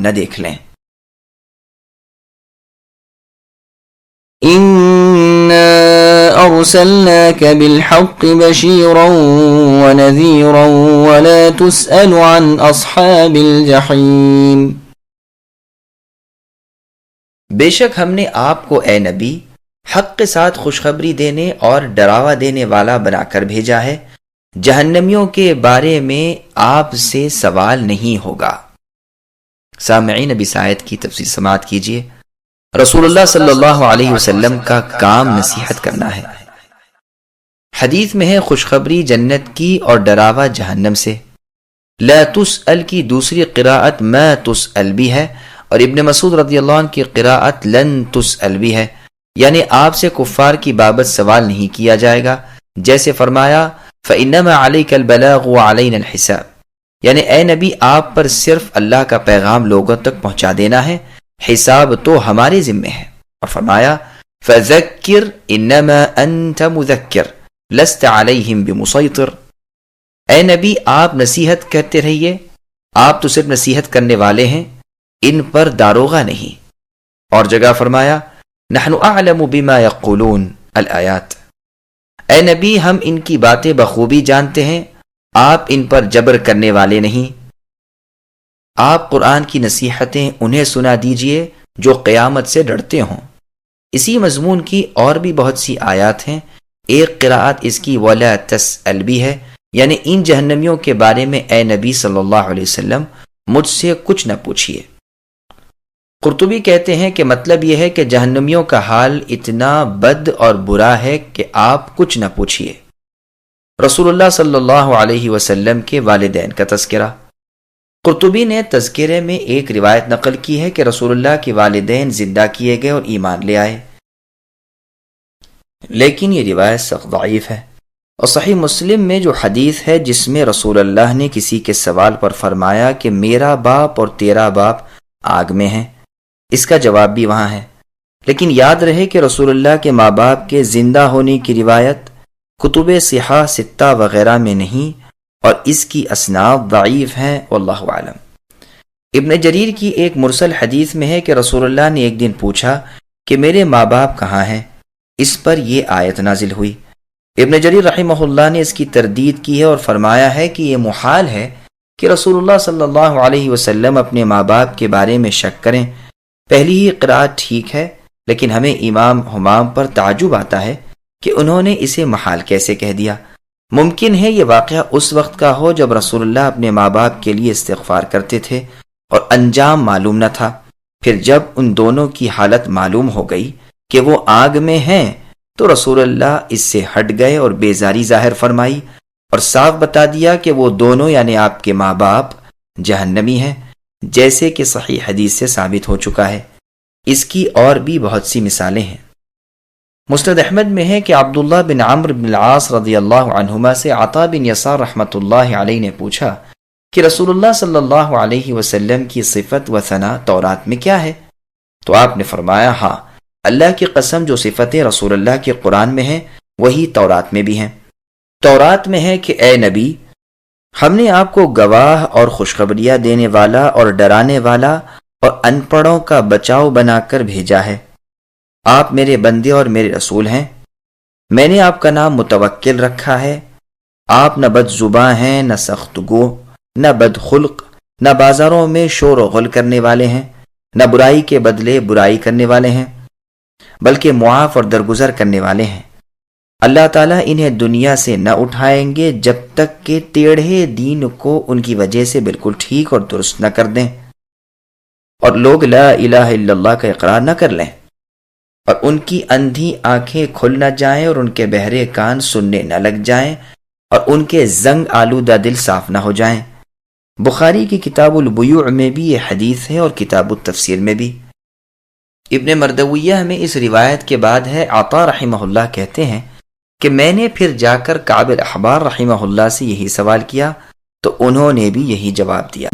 نہ دیکھ لیں۔ إِنَّا أَرْسَلْنَاكَ بِالْحَقِّ بَشِيرًا وَنَذِيرًا وَلَا تُسْأَلُ عَنْ أَصْحَابِ الْجَحِيمِ۔ بے شک ہم نے آپ کو اے نبی حق کے ساتھ خوشخبری دینے اور ڈراوا دینے والا بنا کر بھیجا ہے، جہنمیوں کے بارے میں آپ سے سوال نہیں ہوگا۔ سامعین، اب اس آیت کی تفسیر سماعت کیجیے۔ رسول اللہ صلی اللہ علیہ وسلم کا کام نصیحت کرنا ہے۔ حدیث میں ہے خوشخبری جنت کی اور ڈراوا جہنم سے۔ لا تسأل کی دوسری قراءت ما تسأل بھی ہے، اور ابن مسعود رضی اللہ عنہ کی قراءت لن تسأل بھی ہے، یعنی آپ سے کفار کی بابت سوال نہیں کیا جائے گا، جیسے فرمایا فإنما عليك البلاغ وعلينا الحساب، یعنی اے نبی آپ پر صرف اللہ کا پیغام لوگوں تک پہنچا دینا ہے، حساب تو ہمارے ذمے ہے۔ اور فرمایا فذکر انما انت مذکر لست علیہم بمسیطر، اے نبی آپ نصیحت کرتے رہیے، آپ تو صرف نصیحت کرنے والے ہیں، ان پر داروغہ نہیں۔ اور جگہ فرمایا نحن اعلم بما یقولون الآیات، اے نبی ہم ان کی باتیں بخوبی جانتے ہیں، آپ ان پر جبر کرنے والے نہیں۔ آپ قرآن کی نصیحتیں انہیں سنا دیجئے جو قیامت سے ڈرتے ہوں۔ اسی مضمون کی اور بھی بہت سی آیات ہیں۔ ایک قراءت اس کی ولا تسأل بھی ہے، یعنی ان جہنمیوں کے بارے میں اے نبی صلی اللہ علیہ وسلم مجھ سے کچھ نہ پوچھیے۔ قرطبی کہتے ہیں کہ مطلب یہ ہے کہ جہنمیوں کا حال اتنا بد اور برا ہے کہ آپ کچھ نہ پوچھیے۔ رسول اللہ صلی اللہ علیہ وسلم کے والدین کا تذکرہ۔ قرطبی نے تذکرے میں ایک روایت نقل کی ہے کہ رسول اللہ کے والدین زندہ کیے گئے اور ایمان لے آئے، لیکن یہ روایت سخت ضعیف ہے۔ اور صحیح مسلم میں جو حدیث ہے جس میں رسول اللہ نے کسی کے سوال پر فرمایا کہ میرا باپ اور تیرا باپ آگ میں ہیں، اس کا جواب بھی وہاں ہے۔ لیکن یاد رہے کہ رسول اللہ کے ماں باپ کے زندہ ہونے کی روایت کتب صحاح ستہ وغیرہ میں نہیں، اور اس کی اسناد ضعیف ہیں، واللہ اعلم۔ ابن جریر کی ایک مرسل حدیث میں ہے کہ رسول اللہ نے ایک دن پوچھا کہ میرے ماں باپ کہاں ہیں، اس پر یہ آیت نازل ہوئی۔ ابن جریر رحمہ اللہ نے اس کی تردید کی ہے اور فرمایا ہے کہ یہ محال ہے کہ رسول اللہ صلی اللہ علیہ وسلم اپنے ماں باپ کے بارے میں شک کریں۔ پہلی ہی قرأت ٹھیک ہے، لیکن ہمیں امام حمام پر تعجب آتا ہے کہ انہوں نے اسے محال کیسے کہہ دیا۔ ممکن ہے یہ واقعہ اس وقت کا ہو جب رسول اللہ اپنے ماں باپ کے لیے استغفار کرتے تھے اور انجام معلوم نہ تھا۔ پھر جب ان دونوں کی حالت معلوم ہو گئی کہ وہ آگ میں ہیں تو رسول اللہ اس سے ہٹ گئے اور بیزاری ظاہر فرمائی اور صاف بتا دیا کہ وہ دونوں یعنی آپ کے ماں باپ جہنمی ہیں، جیسے کہ صحیح حدیث سے ثابت ہو چکا ہے۔ اس کی اور بھی بہت سی مثالیں ہیں۔ مسند احمد میں ہے کہ عبداللہ بن عمرو بن العاص رضی اللہ عنہما سے عطا بن یسار رحمۃ اللہ علیہ نے پوچھا کہ رسول اللہ صلی اللہ علیہ وسلم کی صفت و ثنا تورات میں کیا ہے؟ تو آپ نے فرمایا ہاں، اللہ کی قسم جو صفتیں رسول اللہ کے قرآن میں ہیں وہی تورات میں بھی ہیں۔ تورات میں ہے کہ اے نبی ہم نے آپ کو گواہ اور خوشخبریاں دینے والا اور ڈرانے والا اور ان پڑھوں کا بچاؤ بنا کر بھیجا ہے۔ آپ میرے بندے اور میرے رسول ہیں۔ میں نے آپ کا نام متوکل رکھا ہے۔ آپ نہ بد زباں ہیں، نہ سخت گو، نہ بد خلق، نہ بازاروں میں شور و غل کرنے والے ہیں، نہ برائی کے بدلے برائی کرنے والے ہیں، بلکہ معاف اور درگزر کرنے والے ہیں۔ اللہ تعالیٰ انہیں دنیا سے نہ اٹھائیں گے جب تک کہ ٹیڑھے دین کو ان کی وجہ سے بالکل ٹھیک اور درست نہ کر دیں، اور لوگ لا الہ الا اللہ کا اقرار نہ کر لیں، اور ان کی اندھی آنکھیں کھل نہ جائیں اور ان کے بہرے کان سننے نہ لگ جائیں، اور ان کے زنگ آلودہ دل صاف نہ ہو جائیں۔ بخاری کی کتاب البیوع میں بھی یہ حدیث ہے اور کتاب التفسیر میں بھی۔ ابن مردویہ میں اس روایت کے بعد ہے عطا رحمہ اللہ کہتے ہیں کہ میں نے پھر جا کر کعب الاحبار رحمہ اللہ سے یہی سوال کیا تو انہوں نے بھی یہی جواب دیا۔